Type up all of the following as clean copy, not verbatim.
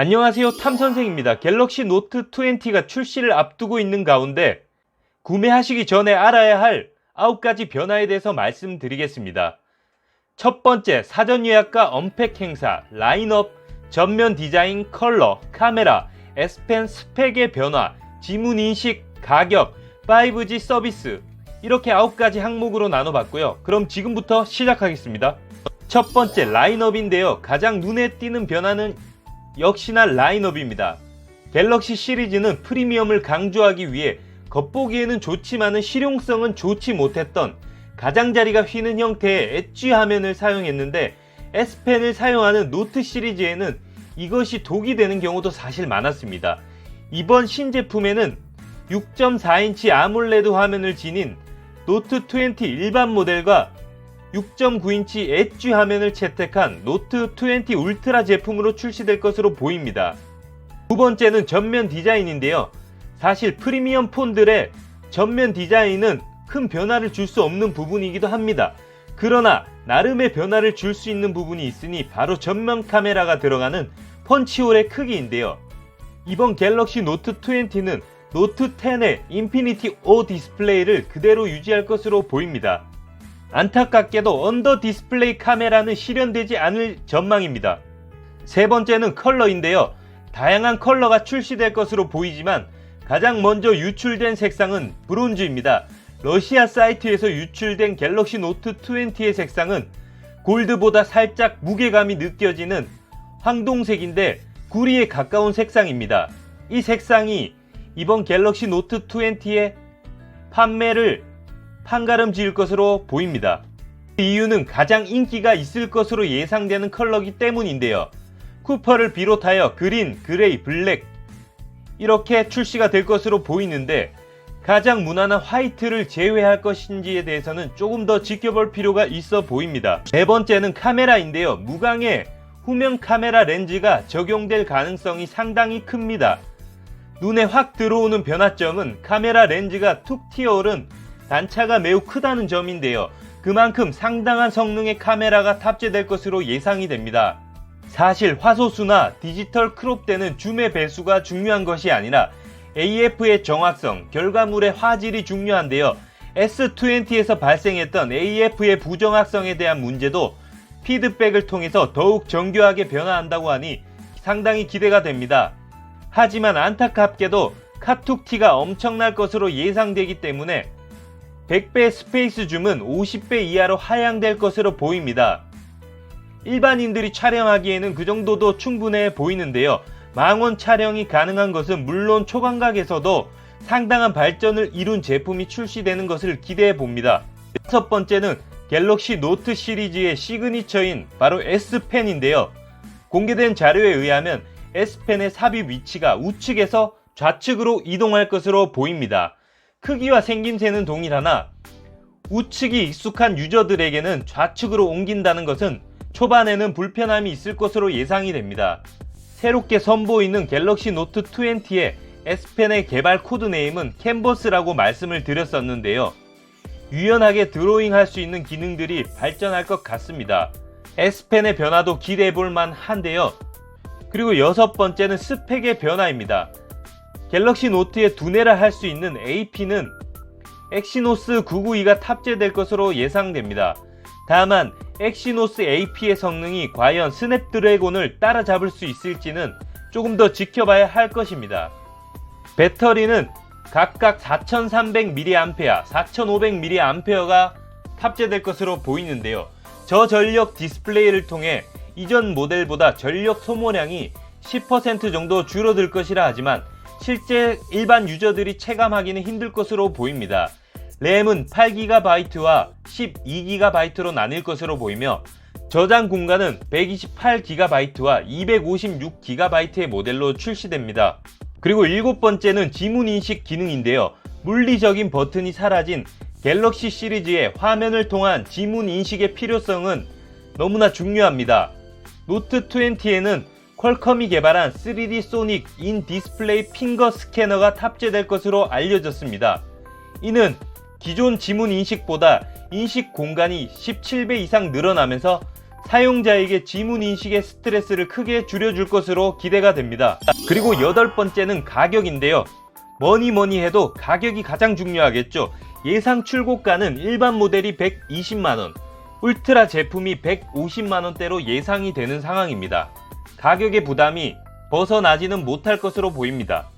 안녕하세요, 탐선생입니다. 갤럭시 노트 20가 출시를 앞두고 있는 가운데 구매하시기 전에 알아야 할 9가지 변화에 대해서 말씀드리겠습니다. 첫 번째, 사전 예약과 언팩 행사, 라인업, 전면 디자인, 컬러, 카메라, S펜 스펙의 변화, 지문 인식, 가격, 5G 서비스, 이렇게 9가지 항목으로 나눠봤고요. 그럼 지금부터 시작하겠습니다. 첫 번째, 라인업인데요. 가장 눈에 띄는 변화는 역시나 라인업입니다. 갤럭시 시리즈는 프리미엄을 강조하기 위해 겉보기에는 좋지만은 실용성은 좋지 못했던 가장자리가 휘는 형태의 엣지 화면을 사용했는데, S펜을 사용하는 노트 시리즈에는 이것이 독이 되는 경우도 사실 많았습니다. 이번 신제품에는 6.4인치 아몰레드 화면을 지닌 노트 20 일반 모델과 6.9인치 엣지 화면을 채택한 노트 20 울트라 제품으로 출시될 것으로 보입니다. 두 번째는 전면 디자인인데요. 사실 프리미엄 폰들의 전면 디자인은 큰 변화를 줄 수 없는 부분이기도 합니다. 그러나 나름의 변화를 줄 수 있는 부분이 있으니 바로 전면 카메라가 들어가는 펀치홀의 크기인데요. 이번 갤럭시 노트 20는 노트 10의 인피니티 O 디스플레이를 그대로 유지할 것으로 보입니다. 안타깝게도 언더 디스플레이 카메라는 실현되지 않을 전망입니다. 세 번째는 컬러인데요. 다양한 컬러가 출시될 것으로 보이지만 가장 먼저 유출된 색상은 브론즈입니다. 러시아 사이트에서 유출된 갤럭시 노트 20의 색상은 골드보다 살짝 무게감이 느껴지는 황동색인데 구리에 가까운 색상입니다. 이 색상이 이번 갤럭시 노트 20의 판매를 판가름 지을 것으로 보입니다. 그 이유는 가장 인기가 있을 것으로 예상되는 컬러이기 때문인데요. 쿠퍼를 비롯하여 그린, 그레이, 블랙 이렇게 출시가 될 것으로 보이는데, 가장 무난한 화이트를 제외할 것인지에 대해서는 조금 더 지켜볼 필요가 있어 보입니다. 네 번째는 카메라인데요. 무광의 후면 카메라 렌즈가 적용될 가능성이 상당히 큽니다. 눈에 확 들어오는 변화점은 카메라 렌즈가 툭 튀어오른 단차가 매우 크다는 점인데요. 그만큼 상당한 성능의 카메라가 탑재될 것으로 예상이 됩니다. 사실 화소수나 디지털 크롭되는 줌의 배수가 중요한 것이 아니라 AF의 정확성, 결과물의 화질이 중요한데요. S20에서 발생했던 AF의 부정확성에 대한 문제도 피드백을 통해서 더욱 정교하게 변화한다고 하니 상당히 기대가 됩니다. 하지만 안타깝게도 카툭티가 엄청날 것으로 예상되기 때문에 100배 스페이스 줌은 50배 이하로 하향될 것으로 보입니다. 일반인들이 촬영하기에는 그 정도도 충분해 보이는데요. 망원 촬영이 가능한 것은 물론 초광각에서도 상당한 발전을 이룬 제품이 출시되는 것을 기대해 봅니다. 첫 번째는 갤럭시 노트 시리즈의 시그니처인 바로 S펜인데요. 공개된 자료에 의하면 S펜의 삽입 위치가 우측에서 좌측으로 이동할 것으로 보입니다. 크기와 생김새는 동일하나 우측이 익숙한 유저들에게는 좌측으로 옮긴다는 것은 초반에는 불편함이 있을 것으로 예상이 됩니다. 새롭게 선보이는 갤럭시 노트 20의 S펜의 개발 코드네임은 캔버스라고 말씀을 드렸었는데요. 유연하게 드로잉할 수 있는 기능들이 발전할 것 같습니다. S펜의 변화도 기대해 볼 만한데요. 그리고 여섯 번째는 스펙의 변화입니다. 갤럭시 노트에 두뇌를 할 수 있는 AP는 엑시노스 992가 탑재될 것으로 예상됩니다. 다만 엑시노스 AP의 성능이 과연 스냅드래곤을 따라잡을 수 있을지는 조금 더 지켜봐야 할 것입니다. 배터리는 각각 4300mAh, 4500mAh가 탑재될 것으로 보이는데요. 저전력 디스플레이를 통해 이전 모델보다 전력 소모량이 10% 정도 줄어들 것이라 하지만 실제 일반 유저들이 체감하기는 힘들 것으로 보입니다. 램은 8GB와 12GB로 나뉠 것으로 보이며 저장 공간은 128GB와 256GB의 모델로 출시됩니다. 그리고 일곱 번째는 지문 인식 기능인데요. 물리적인 버튼이 사라진 갤럭시 시리즈의 화면을 통한 지문 인식의 필요성은 너무나 중요합니다. 노트 20에는 퀄컴이 개발한 3D 소닉 인 디스플레이 핑거 스캐너가 탑재될 것으로 알려졌습니다. 이는 기존 지문 인식보다 인식 공간이 17배 이상 늘어나면서 사용자에게 지문 인식의 스트레스를 크게 줄여줄 것으로 기대가 됩니다. 그리고 8번째는 가격인데요. 뭐니 해도 가격이 가장 중요하겠죠. 예상 출고가는 일반 모델이 120만원, 울트라 제품이 150만원대로 예상이 되는 상황입니다. 가격의 부담이 벗어나지는 못할 것으로 보입니다.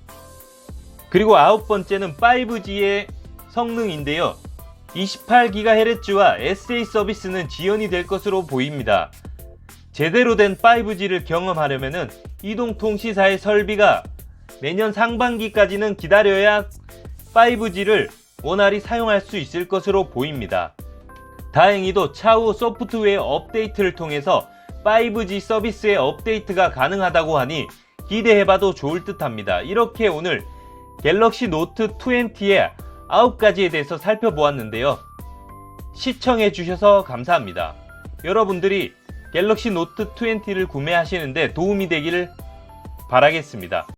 그리고 9번째는 5G의 성능인데요. 28GHz와 SA 서비스는 지연이 될 것으로 보입니다. 제대로 된 5G를 경험하려면 이동통신사의 설비가 내년 상반기까지는 기다려야 5G를 원활히 사용할 수 있을 것으로 보입니다. 다행히도 차후 소프트웨어 업데이트를 통해서 5G 서비스의 업데이트가 가능하다고 하니 기대해봐도 좋을 듯 합니다. 이렇게 오늘 갤럭시 노트 20의 9가지에 대해서 살펴보았는데요. 시청해주셔서 감사합니다. 여러분들이 갤럭시 노트 20를 구매하시는데 도움이 되기를 바라겠습니다.